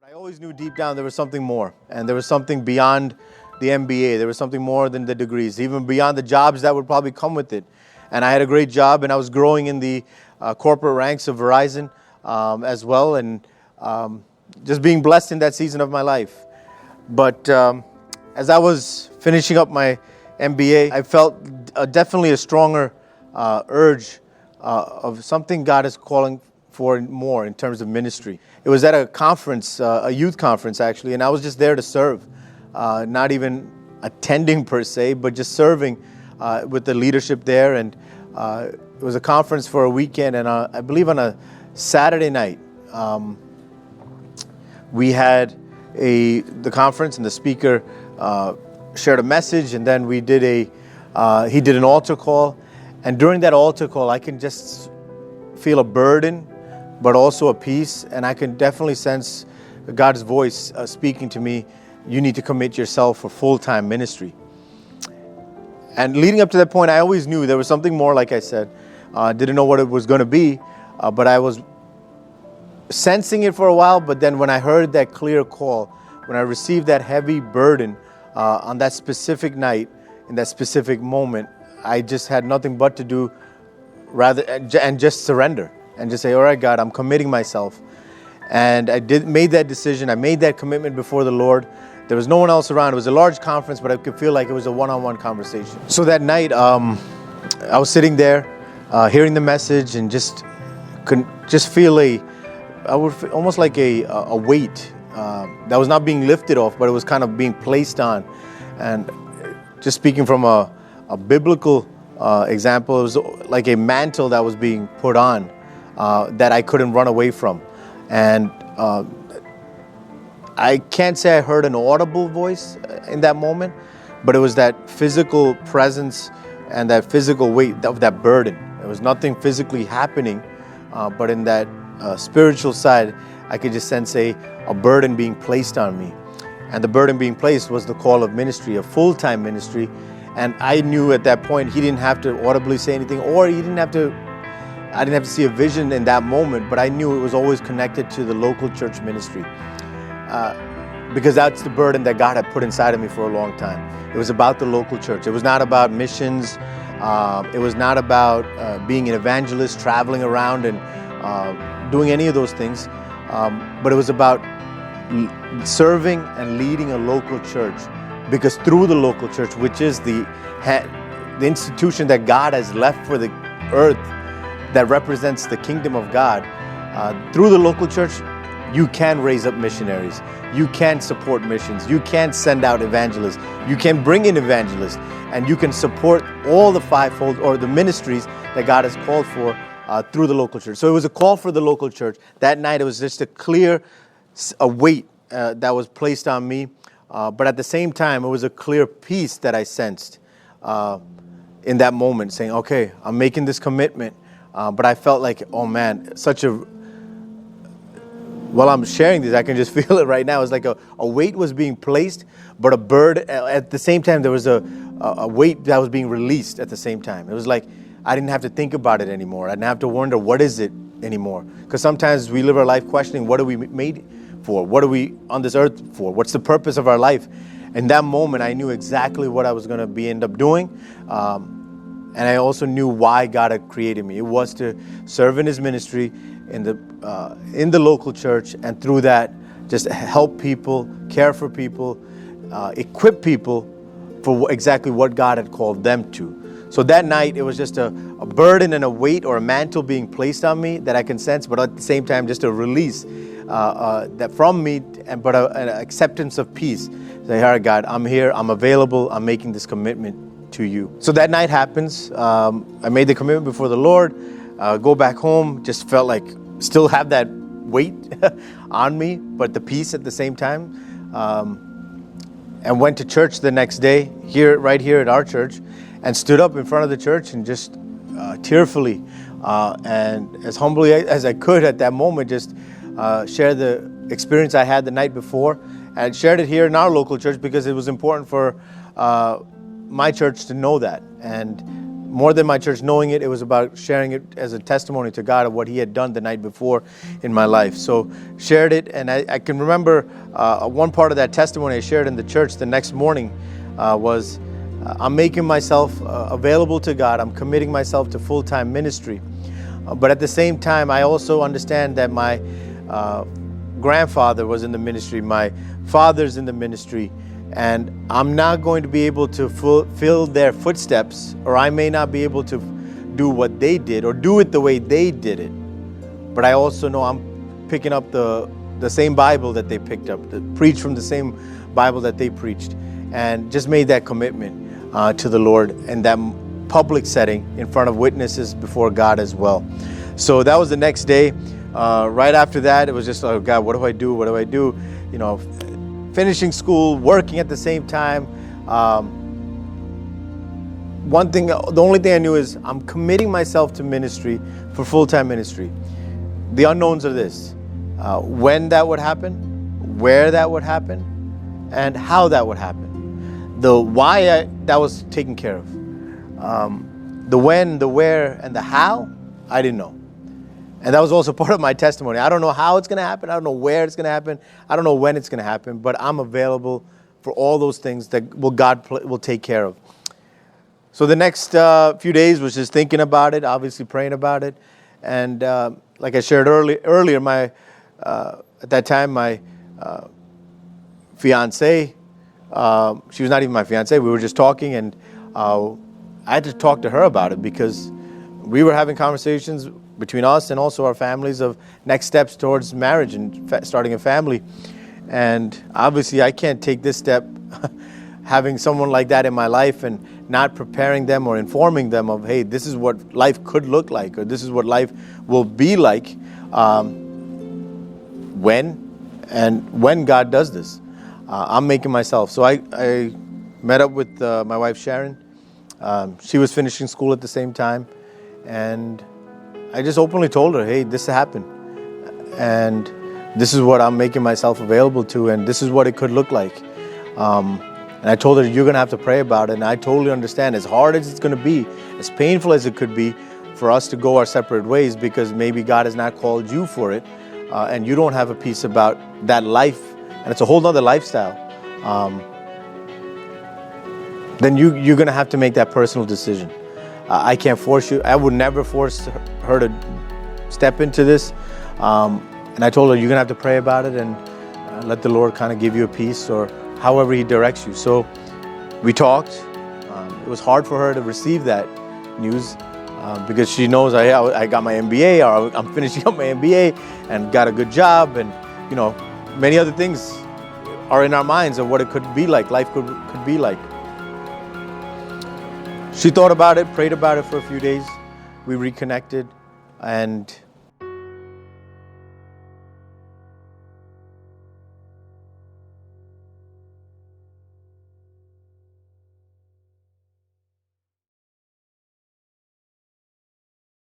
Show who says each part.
Speaker 1: I always knew deep down there was something more, and there was something beyond the MBA. There was something more than the degrees, even beyond the jobs that would probably come with it. And I had a great job, and I was growing in the corporate ranks of Verizon as well, and just being blessed in that season of my life. But as I was finishing up my MBA, I felt definitely a stronger urge of something God is calling for more in terms of ministry. It was at a conference, a youth conference actually, and I was just there to serve, not even attending per se, but just serving with the leadership there. And it was a conference for a weekend, and I believe on a Saturday night, we had the conference, and the speaker shared a message, and then he did an altar call. And during that altar call, I can just feel a burden, but also a peace, and I can definitely sense God's voice speaking to me. You need to commit yourself for full-time ministry. And leading up to that point, I always knew there was something more, like I said. Didn't know what it was going to be, but I was sensing it for a while. But then when I heard that clear call, when I received that heavy burden on that specific night, in that specific moment, I just had nothing but to do and just surrender and just say, all right, God, I'm committing myself. And I made that decision. I made that commitment before the Lord. There was no one else around. It was a large conference, but I could feel like it was a one-on-one conversation. So that night, I was sitting there, hearing the message, and just feel almost like a weight that was not being lifted off, but it was kind of being placed on. And just speaking from a biblical example, it was like a mantle that was being put on that I couldn't run away from. And I can't say I heard an audible voice in that moment, but it was that physical presence and that physical weight of that burden. There was nothing physically happening, but in that spiritual side, I could just sense a burden being placed on me. And the burden being placed was the call of ministry, a full-time ministry. And I knew at that point he didn't have to audibly say anything, or I didn't have to see a vision in that moment, but I knew it was always connected to the local church ministry. Because that's the burden that God had put inside of me for a long time. It was about the local church. It was not about missions. It was not about being an evangelist, traveling around and doing any of those things. But it was about serving and leading a local church. Because through the local church, which is the institution that God has left for the earth, that represents the kingdom of God, through the local church, you can raise up missionaries. You can support missions. You can send out evangelists. You can bring in evangelists, and you can support all the fivefold or the ministries that God has called for through the local church. So it was a call for the local church. That night, it was just a weight that was placed on me. But at the same time, it was a clear peace that I sensed in that moment, saying, okay, I'm making this commitment. But I felt like, oh man, while I'm sharing this, I can just feel it right now. It's like a weight was being placed, but a burden, at the same time, there was a weight that was being released at the same time. It was like, I didn't have to think about it anymore. I didn't have to wonder, what is it anymore? Because sometimes we live our life questioning, what are we made for? What are we on this earth for? What's the purpose of our life? In that moment, I knew exactly what I was going to end up doing. And I also knew why God had created me. It was to serve in His ministry in the local church, and through that, just help people, care for people, equip people for exactly what God had called them to. So that night, it was just a burden and a weight or a mantle being placed on me that I can sense, but at the same time, just a release that from me, but an acceptance of peace. Say, all right, God, I'm here, I'm available, I'm making this commitment to you. So that night happens. I made the commitment before the Lord, go back home, just felt like still have that weight on me, but the peace at the same time. And went to church the next day, right here at our church, and stood up in front of the church and just tearfully and as humbly as I could at that moment, just share the experience I had the night before, and shared it here in our local church because it was important for my church to know that. And more than my church knowing it, it was about sharing it as a testimony to God of what He had done the night before in my life. So shared it, and I can remember one part of that testimony I shared in the church the next morning was, I'm making myself available to God. I'm committing myself to full-time ministry. But at the same time, I also understand that my grandfather was in the ministry, my father's in the ministry, and I'm not going to be able to fill their footsteps, or I may not be able to do what they did or do it the way they did it. But I also know I'm picking up the same Bible that they picked up, preach from the same Bible that they preached, and just made that commitment to the Lord in that public setting in front of witnesses before God as well. So that was the next day. Right after that, it was just, oh God, what do I do? What do I do? You know, finishing school, working at the same time. The only thing I knew is I'm committing myself to ministry, for full-time ministry. The unknowns are this: when that would happen, where that would happen, and how that would happen. The why, that was taken care of. The when, the where, and the how, I didn't know. And that was also part of my testimony. I don't know how it's going to happen. I don't know where it's going to happen. I don't know when it's going to happen, but I'm available for all those things that God will take care of. So the next few days was just thinking about it, obviously praying about it. And like I shared earlier, at that time, my fiance, she was not even my fiance. We were just talking, and I had to talk to her about it because we were having conversations between us and also our families of next steps towards marriage and starting a family. And obviously I can't take this step having someone like that in my life and not preparing them or informing them of, hey, this is what life could look like, or this is what life will be like when God does this. I'm making myself. So I met up with my wife Sharon. She was finishing school at the same time, and I just openly told her, hey, this happened, and this is what I'm making myself available to, and this is what it could look like. And I told her, you're going to have to pray about it, and I totally understand, as hard as it's going to be, as painful as it could be for us to go our separate ways, because maybe God has not called you for it, and you don't have a piece about that life, and it's a whole other lifestyle. Then you're going to have to make that personal decision. I can't force you. I would never force her to step into this. And I told her, you're going to have to pray about it and let the Lord kind of give you a peace, or however He directs you. So we talked. It was hard for her to receive that news because she knows I got my MBA, or I'm finishing up my MBA and got a good job, and you know, many other things are in our minds of what it could be like, life could be like. She thought about it, prayed about it for a few days. We reconnected, and